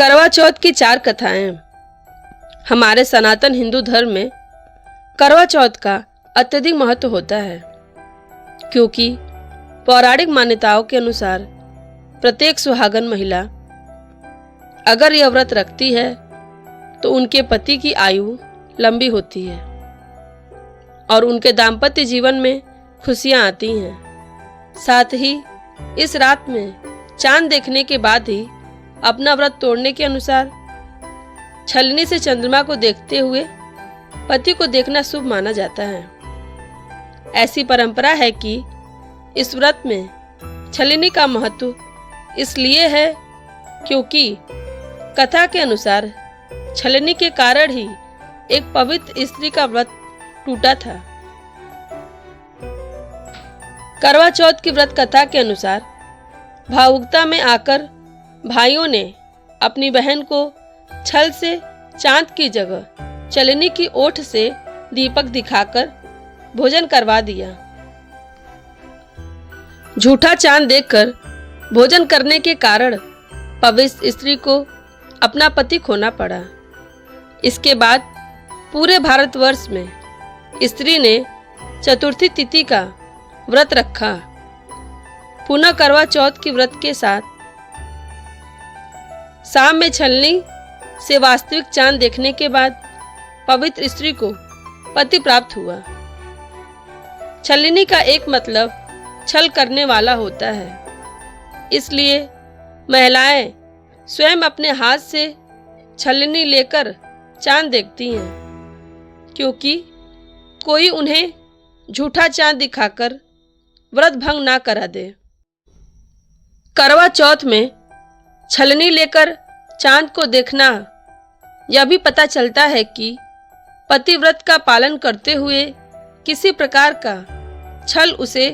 करवा चौथ की 4 कथाएं। हमारे सनातन हिंदू धर्म में करवा चौथ का अत्यधिक महत्व होता है, क्योंकि पौराणिक मान्यताओं के अनुसार प्रत्येक सुहागन महिला अगर यह व्रत रखती है तो उनके पति की आयु लंबी होती है और उनके दाम्पत्य जीवन में खुशियां आती हैं। साथ ही इस रात में चांद देखने के बाद ही अपना व्रत तोड़ने के अनुसार छलनी से चंद्रमा को देखते हुए पति को देखना शुभ माना जाता है। ऐसी परंपरा है कि इस व्रत में छलनी का महत्व इसलिए है क्योंकि कथा के अनुसार छलनी के कारण ही एक पवित्र स्त्री का व्रत टूटा था। करवा चौथ की व्रत कथा के अनुसार भावुकता में आकर भाइयों ने अपनी बहन को छल से चांद की जगह छलनी की ओट से दीपक दिखाकर भोजन करवा दिया। झूठा चांद देखकर भोजन करने के कारण पवित्र स्त्री को अपना पति खोना पड़ा। इसके बाद पूरे भारतवर्ष में स्त्री ने चतुर्थी तिथि का व्रत रखा। पुनः करवा चौथ की व्रत के साथ शाम में छलनी से वास्तविक चांद देखने के बाद पवित्र स्त्री को पति प्राप्त हुआ। छलनी का एक मतलब छल करने वाला होता है, इसलिए महिलाएं स्वयं अपने हाथ से छलनी लेकर चांद देखती हैं, क्योंकि कोई उन्हें झूठा चांद दिखाकर व्रत भंग ना करा दे। करवा चौथ में छलनी लेकर चांद को देखना यह भी पता चलता है कि पति व्रत का पालन करते हुए किसी प्रकार का छल उसे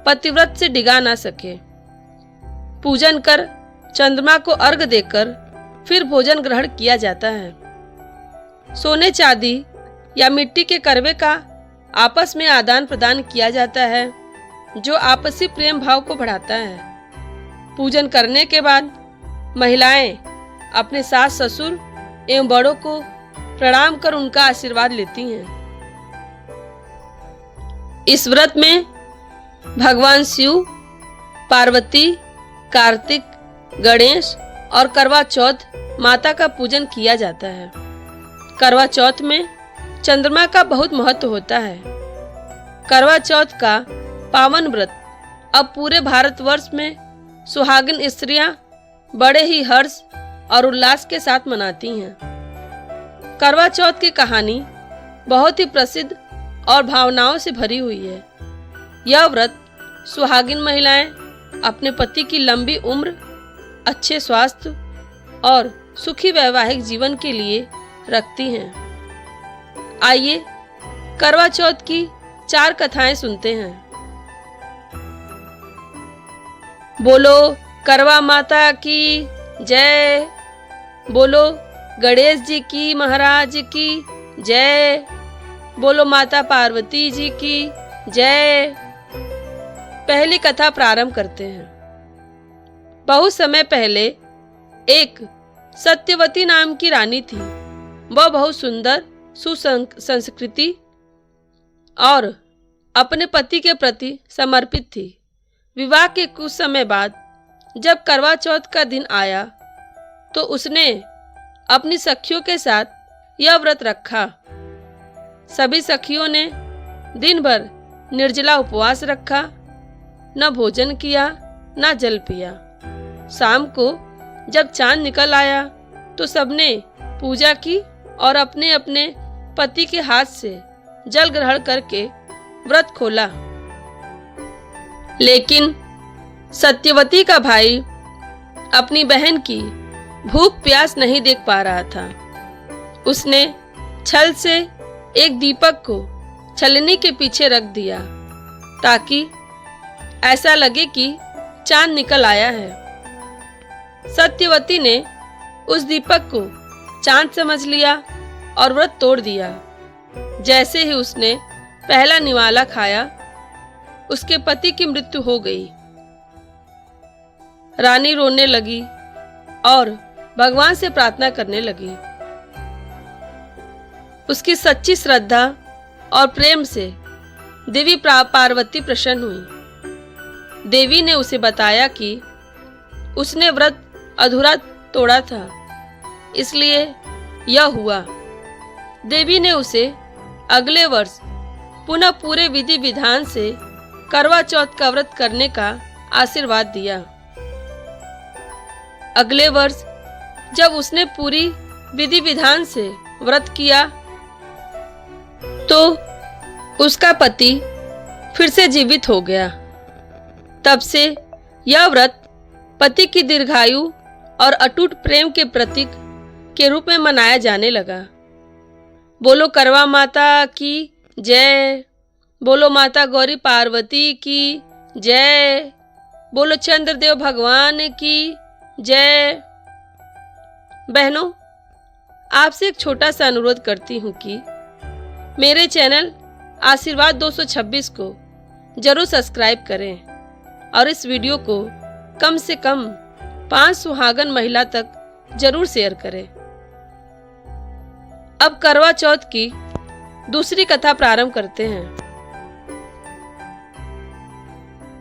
पतिव्रत से डिगा ना सके। पूजन कर चंद्रमा को अर्घ देकर फिर भोजन ग्रहण किया जाता है। सोने चांदी या मिट्टी के करवे का आपस में आदान प्रदान किया जाता है, जो आपसी प्रेम भाव को बढ़ाता है। पूजन करने के बाद महिलाएं अपने सास ससुर एवं बड़ों को प्रणाम कर उनका आशीर्वाद लेती हैं। इस व्रत में भगवान शिव, पार्वती, कार्तिक, गणेश और करवा चौथ माता का पूजन किया जाता है। करवा चौथ में चंद्रमा का बहुत महत्व होता है। करवा चौथ का पावन व्रत अब पूरे भारतवर्ष में सुहागिन स्त्रियां बड़े ही हर्ष और उल्लास के साथ मनाती हैं। करवा चौथ की कहानी बहुत ही प्रसिद्ध और भावनाओं से भरी हुई है। यह व्रत सुहागिन महिलाएं अपने पति की लंबी उम्र, अच्छे स्वास्थ्य और सुखी वैवाहिक जीवन के लिए रखती हैं। आइए करवा चौथ की 4 कथाएं सुनते हैं। बोलो करवा माता की जय, बोलो गणेश जी की महाराज की जय, बोलो माता पार्वती जी की जय। पहली कथा प्रारंभ करते हैं। बहुत समय पहले एक सत्यवती नाम की रानी थी। वह बहुत सुंदर, सुसंस्कृति और अपने पति के प्रति समर्पित थी। विवाह के कुछ समय बाद जब करवा चौथ का दिन आया तो उसने अपनी सखियों के साथ यह व्रत रखा। सभी सखियों ने दिन भर निर्जला उपवास रखा, न भोजन किया न जल पिया। शाम को जब चांद निकल आया तो सबने पूजा की और अपने अपने पति के हाथ से जल ग्रहण करके व्रत खोला। लेकिन सत्यवती का भाई अपनी बहन की भूख प्यास नहीं देख पा रहा था। उसने छल से एक दीपक को छलनी के पीछे रख दिया ताकि ऐसा लगे कि चांद निकल आया है। सत्यवती ने उस दीपक को चांद समझ लिया और व्रत तोड़ दिया। जैसे ही उसने पहला निवाला खाया, उसके पति की मृत्यु हो गई। रानी रोने लगी और भगवान से प्रार्थना करने लगी। उसकी सच्ची श्रद्धा और प्रेम से देवी पार्वती प्रसन्न हुई। देवी ने उसे बताया कि उसने व्रत अधूरा तोड़ा था, इसलिए यह हुआ। देवी ने उसे अगले वर्ष पुनः पूरे विधि विधान से करवा चौथ का व्रत करने का आशीर्वाद दिया। अगले वर्ष जब उसने पूरी विधि विधान से व्रत किया तो उसका पति फिर से जीवित हो गया। तब से यह व्रत पति की दीर्घायु और अटूट प्रेम के प्रतीक के रूप में मनाया जाने लगा। बोलो करवा माता की जय। बोलो माता गौरी पार्वती की जय। बोलो चंद्रदेव भगवान की जय। बहनों, आपसे एक छोटा सा अनुरोध करती हूँ कि मेरे चैनल आशीर्वाद 226 को जरूर सब्सक्राइब करें और इस वीडियो को कम से कम 5 सुहागन महिला तक जरूर शेयर करें। अब करवा चौथ की दूसरी कथा प्रारंभ करते हैं,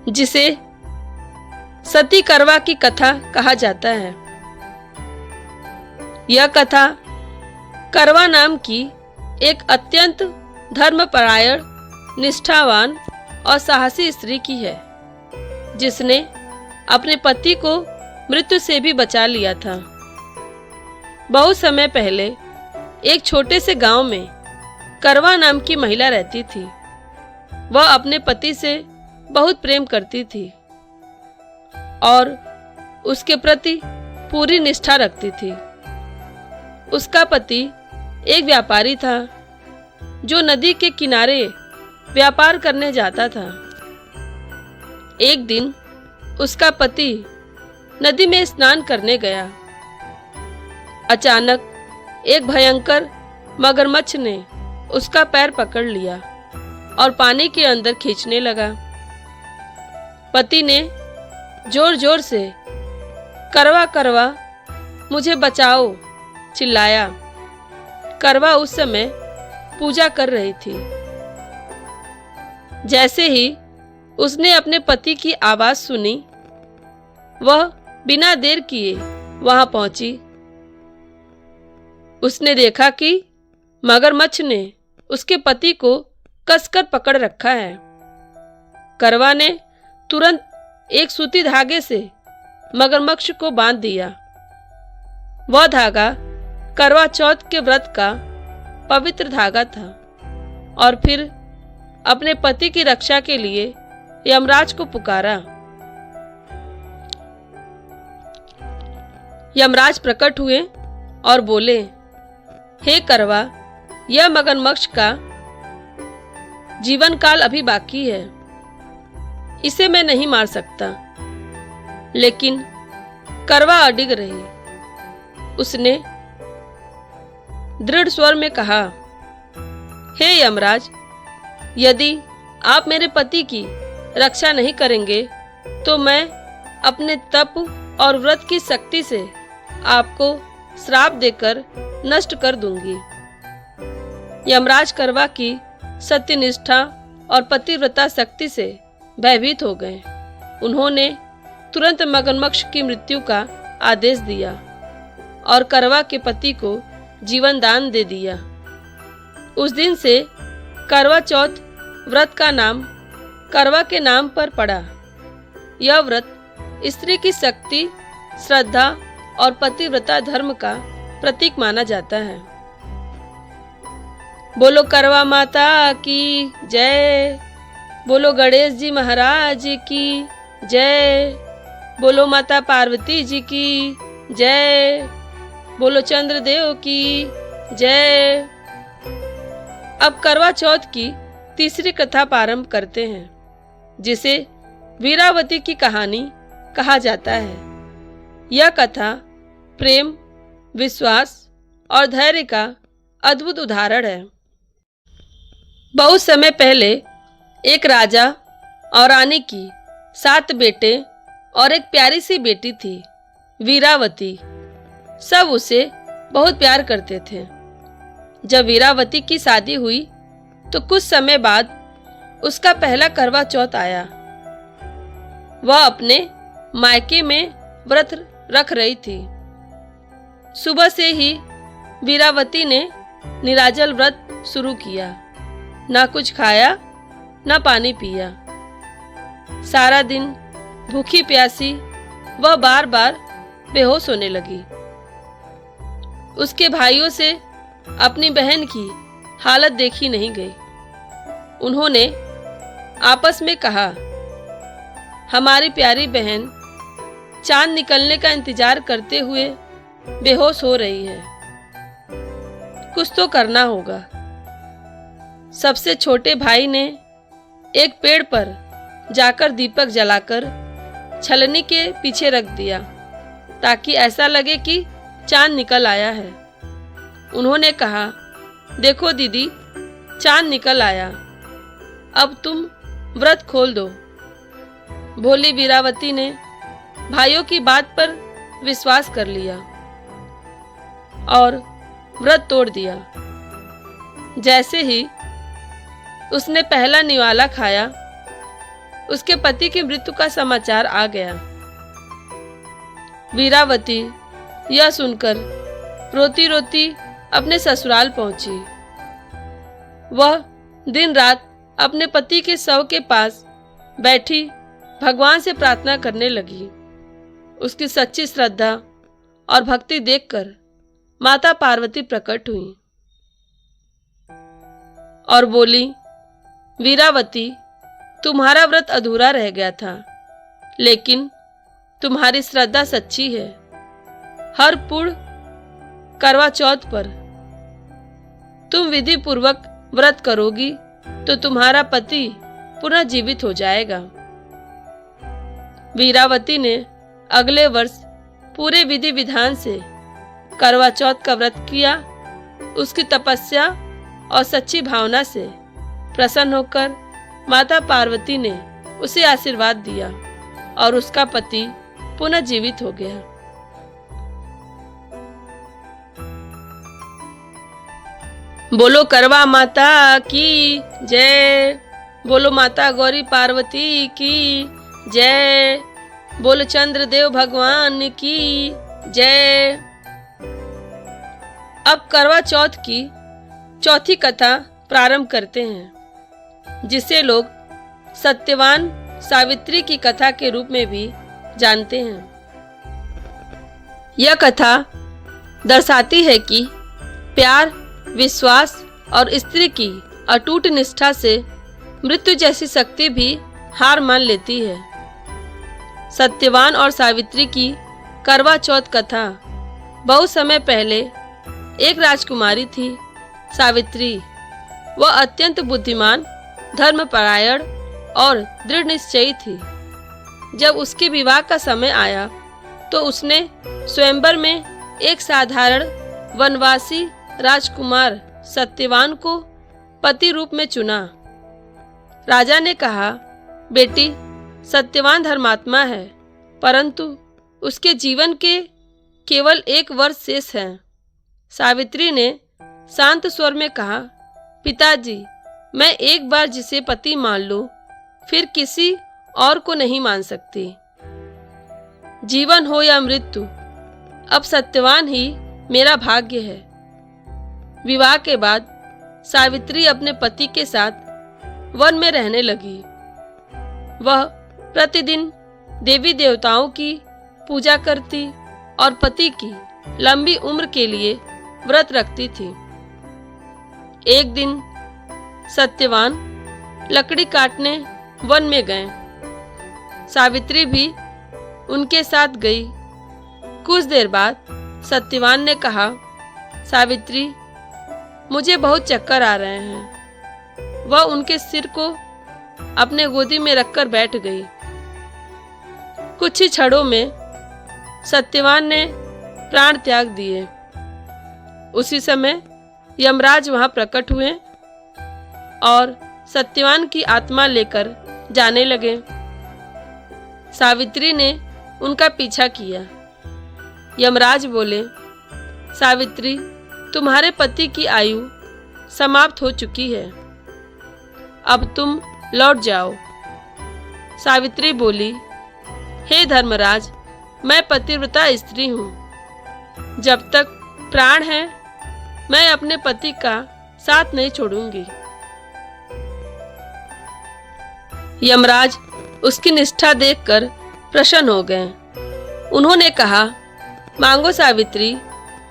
जिसे सती करवा की कथा कहा जाता है। यह कथा करवा नाम की एक अत्यंत धर्मपरायण, निष्ठावान और साहसी स्त्री की है, जिसने अपने पति को मृत्यु से भी बचा लिया था। बहुत समय पहले एक छोटे से गांव में करवा नाम की महिला रहती थी। वह अपने पति से बहुत प्रेम करती थी और उसके प्रति पूरी निष्ठा रखती थी। उसका पति एक व्यापारी था जो नदी के किनारे व्यापार करने जाता था। एक दिन उसका पति नदी में स्नान करने गया। अचानक एक भयंकर मगरमच्छ ने उसका पैर पकड़ लिया और पानी के अंदर खींचने लगा। पति ने जोर जोर से करवा करवा मुझे बचाओ चिल्लाया। करवा उस समय पूजा कर रही थी। जैसे ही उसने अपने पति की आवाज सुनी, वह बिना देर किए वहां पहुंची। उसने देखा कि मगरमच्छ ने उसके पति को कसकर पकड़ रखा है। करवा ने तुरंत एक सूती धागे से मगरमच्छ को बांध दिया। वह धागा करवा चौथ के व्रत का पवित्र धागा था और फिर अपने पति की रक्षा के लिए यमराज को पुकारा। यमराज प्रकट हुए और बोले, हे करवा, यह मगरमच्छ का जीवन काल अभी बाकी है, इसे मैं नहीं मार सकता। लेकिन करवा अडिग रही। उसने दृढ़ स्वर में कहा, हे यमराज, यदि आप मेरे पति की रक्षा नहीं करेंगे तो मैं अपने तप और व्रत की शक्ति से आपको श्राप देकर नष्ट कर दूंगी। यमराज करवा की सत्यनिष्ठा और पतिव्रता शक्ति से भयभीत हो गए। उन्होंने तुरंत मगरमच्छ की मृत्यु का आदेश दिया और करवा के पति को जीवन दान दे दिया। उस दिन से करवा चौथ व्रत का नाम करवा के नाम पर पड़ा। यह व्रत स्त्री की शक्ति, श्रद्धा और पतिव्रता धर्म का प्रतीक माना जाता है। बोलो करवा माता की जय। बोलो गणेश जी महाराज की जय। बोलो माता पार्वती जी की जय। बोलो चंद्रदेव की जय। अब करवा चौथ की तीसरी कथा प्रारंभ करते हैं, जिसे वीरावती की कहानी कहा जाता है। यह कथा प्रेम, विश्वास और धैर्य का अद्भुत उदाहरण है। बहुत समय पहले एक राजा और रानी की 7 बेटे और एक प्यारी सी बेटी थी, वीरावती। सब उसे बहुत प्यार करते थे। जब वीरावती की शादी हुई तो कुछ समय बाद उसका पहला करवा चौथ आया। वह अपने मायके में व्रत रख रही थी। सुबह से ही वीरावती ने निराजल व्रत शुरू किया। ना कुछ खाया, ना पानी पिया। सारा दिन भूखी प्यासी वह बार बार बेहोश होने लगी। उसके भाइयों से अपनी बहन की हालत देखी नहीं गई। उन्होंने आपस में कहा, हमारी प्यारी बहन चांद निकलने का इंतजार करते हुए बेहोश हो रही है। कुछ तो करना होगा। सबसे छोटे भाई ने एक पेड़ पर जाकर दीपक जलाकर छलनी के पीछे रख दिया ताकि ऐसा लगे कि चांद निकल आया है। उन्होंने कहा, देखो दीदी, चांद निकल आया, अब तुम व्रत खोल दो। भोली वीरावती ने भाइयों की बात पर विश्वास कर लिया और व्रत तोड़ दिया। जैसे ही उसने पहला निवाला खाया, उसके पति की मृत्यु का समाचार आ गया। वीरावती यह सुनकर रोती रोती अपने ससुराल पहुंची। वह दिन रात अपने पति के शव के पास बैठी भगवान से प्रार्थना करने लगी। उसकी सच्ची श्रद्धा और भक्ति देखकर माता पार्वती प्रकट हुई और बोली, वीरावती, तुम्हारा व्रत अधूरा रह गया था, लेकिन तुम्हारी श्रद्धा सच्ची है। हर पूर्ण करवा चौथ पर तुम विधि पूर्वक व्रत करोगी तो तुम्हारा पति पुनः जीवित हो जाएगा। वीरावती ने अगले वर्ष पूरे विधि विधान से करवा चौथ का व्रत किया। उसकी तपस्या और सच्ची भावना से प्रसन्न होकर माता पार्वती ने उसे आशीर्वाद दिया और उसका पति पुनः जीवित हो गया। बोलो करवा माता की जय। बोलो माता गौरी पार्वती की जय। बोलो चंद्रदेव भगवान की जय। अब करवा चौथ की चौथी कथा प्रारंभ करते हैं, जिसे लोग सत्यवान सावित्री की कथा के रूप में भी जानते हैं। यह कथा दर्शाती है कि प्यार, विश्वास और स्त्री की अटूट निष्ठा से मृत्यु जैसी शक्ति भी हार मान लेती है। सत्यवान और सावित्री की करवा चौथ कथा। बहुत समय पहले एक राजकुमारी थी, सावित्री। वह अत्यंत बुद्धिमान, धर्मपरायण और दृढ़ निश्चयी थी। जब उसके विवाह का समय आया तो उसने स्वयंवर में एक साधारण वनवासी राजकुमार सत्यवान को पति रूप में चुना। राजा ने कहा, बेटी, सत्यवान धर्मात्मा है, परंतु उसके जीवन के केवल 1 वर्ष शेष हैं। सावित्री ने शांत स्वर में कहा, पिताजी, मैं एक बार जिसे पति मान लूं, फिर किसी और को नहीं मान सकती। जीवन हो या मृत्यु, अब सत्यवान ही मेरा भाग्य है। विवाह के बाद सावित्री अपने पति के साथ वन में रहने लगी। वह प्रतिदिन देवी देवताओं की पूजा करती और पति की लंबी उम्र के लिए व्रत रखती थी। एक दिन सत्यवान लकड़ी काटने वन में गए। सावित्री भी उनके साथ गई। कुछ देर बाद सत्यवान ने कहा, सावित्री, मुझे बहुत चक्कर आ रहे हैं। वह उनके सिर को अपने गोदी में रखकर बैठ गई। कुछ ही क्षणों में सत्यवान ने प्राण त्याग दिए। उसी समय यमराज वहां प्रकट हुए और सत्यवान की आत्मा लेकर जाने लगे। सावित्री ने उनका पीछा किया। यमराज बोले, सावित्री, तुम्हारे पति की आयु समाप्त हो चुकी है, अब तुम लौट जाओ। सावित्री बोली, हे धर्मराज, मैं पतिव्रता स्त्री हूँ। जब तक प्राण है मैं अपने पति का साथ नहीं छोड़ूंगी। यमराज उसकी निष्ठा देखकर प्रसन्न हो गए। उन्होंने कहा, मांगो सावित्री,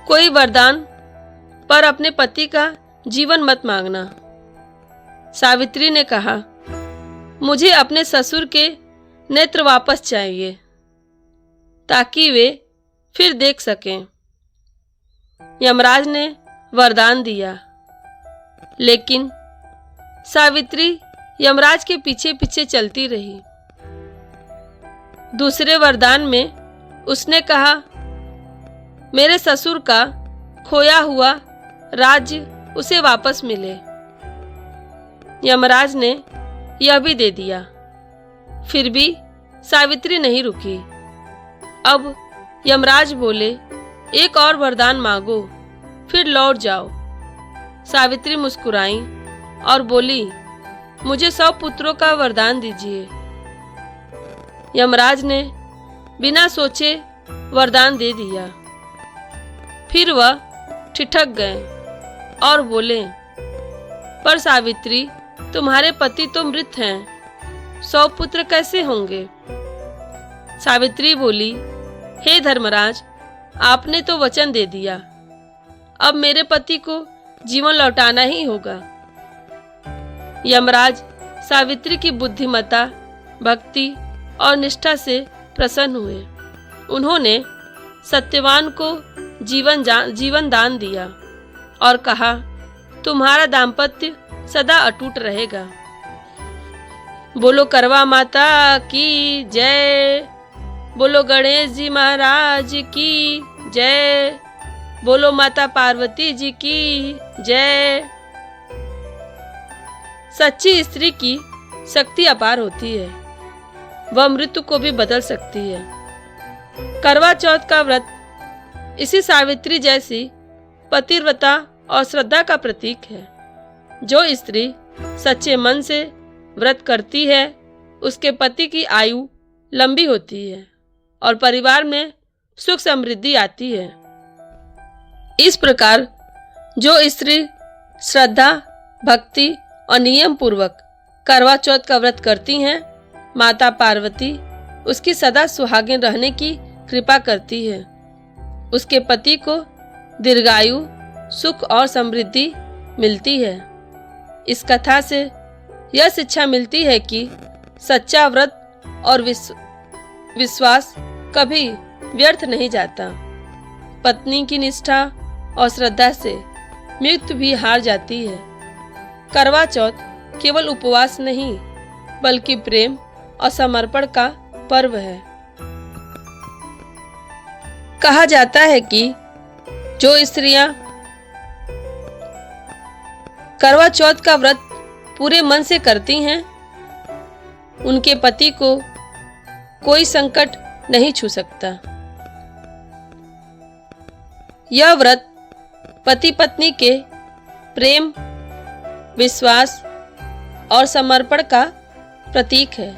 कोई वरदान, पर अपने पति का जीवन मत मांगना। सावित्री ने कहा, मुझे अपने ससुर के नेत्र वापस चाहिए ताकि वे फिर देख सकें। यमराज ने वरदान दिया, लेकिन सावित्री यमराज के पीछे पीछे चलती रही। दूसरे वरदान में उसने कहा, मेरे ससुर का खोया हुआ राज्य उसे वापस मिले। यमराज ने यह भी दे दिया, फिर भी सावित्री नहीं रुकी। अब यमराज बोले, एक और वरदान मांगो, फिर लौट जाओ। सावित्री मुस्कुराई और बोली, मुझे 100 पुत्रों का वरदान दीजिए। यमराज ने बिना सोचे वरदान दे दिया। फिर वह ठिठक गए और बोले, पर सावित्री, तुम्हारे पति तो मृत हैं, 100 पुत्र कैसे होंगे? सावित्री बोली, हे धर्मराज, आपने तो वचन दे दिया, अब मेरे पति को जीवन लौटाना ही होगा। यमराज सावित्री की बुद्धिमता, भक्ति और निष्ठा से प्रसन्न हुए। उन्होंने सत्यवान को जीवन दान दिया और कहा, तुम्हारा दाम्पत्य सदा अटूट रहेगा। बोलो करवा माता की जय। बोलो गणेश जी महाराज की जय। बोलो माता पार्वती जी की जय। सच्ची स्त्री की शक्ति अपार होती है, वह मृत्यु को भी बदल सकती है। करवा चौथ का व्रत इसी सावित्री जैसी पतिव्रता और श्रद्धा का प्रतीक है। जो स्त्री सच्चे मन से व्रत करती है, उसके पति की आयु लंबी होती है और परिवार में सुख समृद्धि आती है। इस प्रकार जो स्त्री श्रद्धा, भक्ति और नियम पूर्वक करवा चौथ का व्रत करती हैं, माता पार्वती उसकी सदा सुहागिन रहने की कृपा करती है। उसके पति को दीर्घायु, सुख और समृद्धि मिलती है। इस कथा से यह शिक्षा मिलती है कि सच्चा व्रत और विश्वास कभी व्यर्थ नहीं जाता। पत्नी की निष्ठा और श्रद्धा से मृत्यु भी हार जाती है। करवा चौथ केवल उपवास नहीं, बल्कि प्रेम और समर्पण का पर्व है। कहा जाता है कि जो स्त्रियां करवा चौथ का व्रत पूरे मन से करती हैं, उनके पति को कोई संकट नहीं छू सकता। यह व्रत पति पत्नी के प्रेम, विश्वास और समर्पण का प्रतीक है।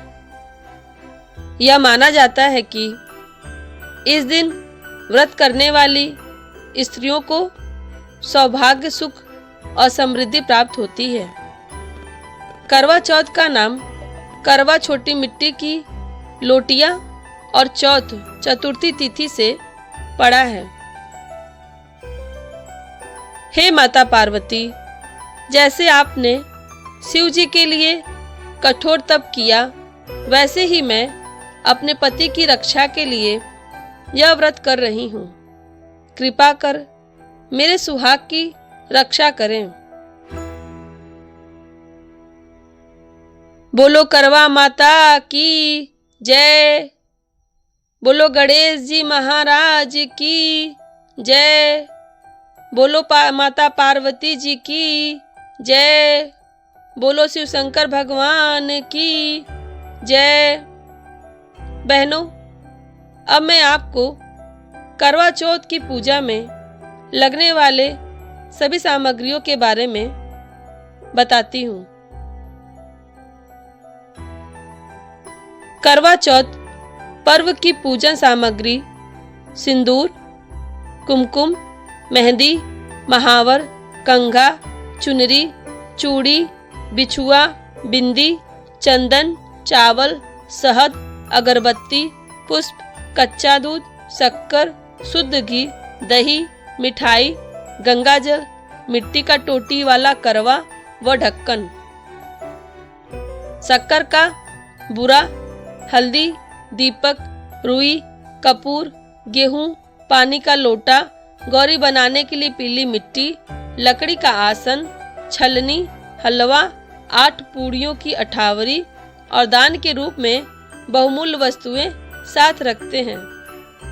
यह माना जाता है कि इस दिन व्रत करने वाली स्त्रियों को सौभाग्य, सुख और समृद्धि प्राप्त होती है। करवा चौथ का नाम करवा छोटी मिट्टी की लोटियां और चौथ चतुर्थी तिथि से पड़ा है। हे माता पार्वती, जैसे आपने शिव जी के लिए कठोर तप किया, वैसे ही मैं अपने पति की रक्षा के लिए यह व्रत कर रही हूँ। कृपा कर मेरे सुहाग की रक्षा करें। बोलो करवा माता की जय। बोलो गणेश जी महाराज की जय। बोलो माता पार्वती जी की जय। बोलो शिव शंकर भगवान की जय। बहनों, अब मैं आपको करवा चौथ की पूजा में लगने वाले सभी सामग्रियों के बारे में बताती हूँ। करवा चौथ पर्व की पूजन सामग्री सिंदूर, कुमकुम, मेहंदी, महावर, कंघा, चुनरी, चूड़ी, बिछुआ, बिंदी, चंदन, चावल, शहद, अगरबत्ती, पुष्प, कच्चा दूध, शक्कर, शुद्ध घी, दही, मिठाई, गंगाजल, मिट्टी का टोटी वाला करवा व ढक्कन, शक्कर का बुरा, हल्दी, दीपक, रुई, कपूर, गेहूं, पानी का लोटा, गौरी बनाने के लिए पीली मिट्टी, लकड़ी का आसन, छलनी, हलवा, 8 पूड़ियों की अठावरी और दान के रूप में बहुमूल्य वस्तुएं साथ रखते हैं।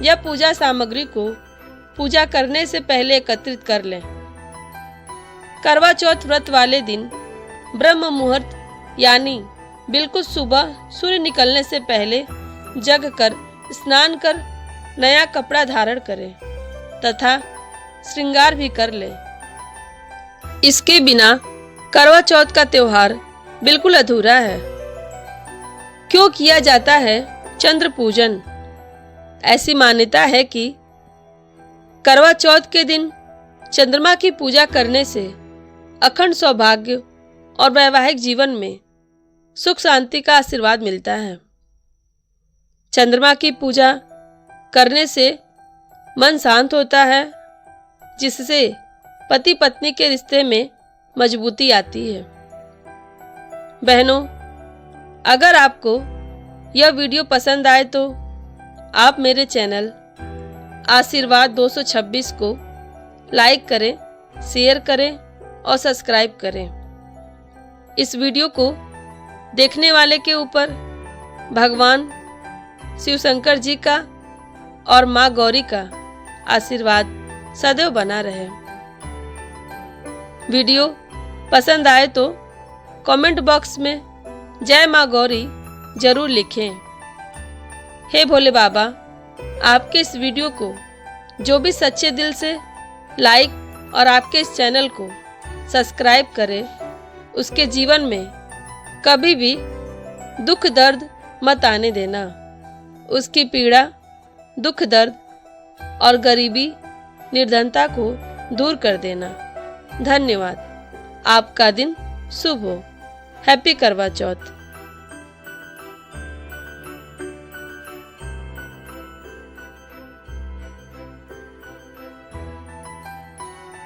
यह पूजा सामग्री को पूजा करने से पहले एकत्रित कर लें। करवा चौथ व्रत वाले दिन ब्रह्म मुहूर्त यानी बिल्कुल सुबह सूर्य निकलने से पहले जग कर स्नान कर नया कपड़ा धारण करें तथा श्रृंगार भी कर लें। इसके बिना करवा चौथ का त्योहार बिल्कुल अधूरा है। क्यों किया जाता है चंद्र पूजन? ऐसी मान्यता है कि करवा चौथ के दिन चंद्रमा की पूजा करने से अखंड सौभाग्य और वैवाहिक जीवन में सुख शांति का आशीर्वाद मिलता है। चंद्रमा की पूजा करने से मन शांत होता है, जिससे पति पत्नी के रिश्ते में मजबूती आती है। बहनों, अगर आपको यह वीडियो पसंद आए तो आप मेरे चैनल आशीर्वाद 226 को लाइक करें, शेयर करें और सब्सक्राइब करें। इस वीडियो को देखने वाले के ऊपर भगवान शिव शंकर जी का और माँ गौरी का आशीर्वाद सदैव बना रहे। वीडियो पसंद आए तो कमेंट बॉक्स में जय माँ गौरी जरूर लिखें। हे भोले बाबा, आपके इस वीडियो को जो भी सच्चे दिल से लाइक और आपके इस चैनल को सब्सक्राइब करे, उसके जीवन में कभी भी दुख दर्द मत आने देना। उसकी पीड़ा, दुख दर्द और गरीबी, निर्धनता को दूर कर देना। धन्यवाद। आपका दिन शुभ हो। हैप्पी करवा चौथ।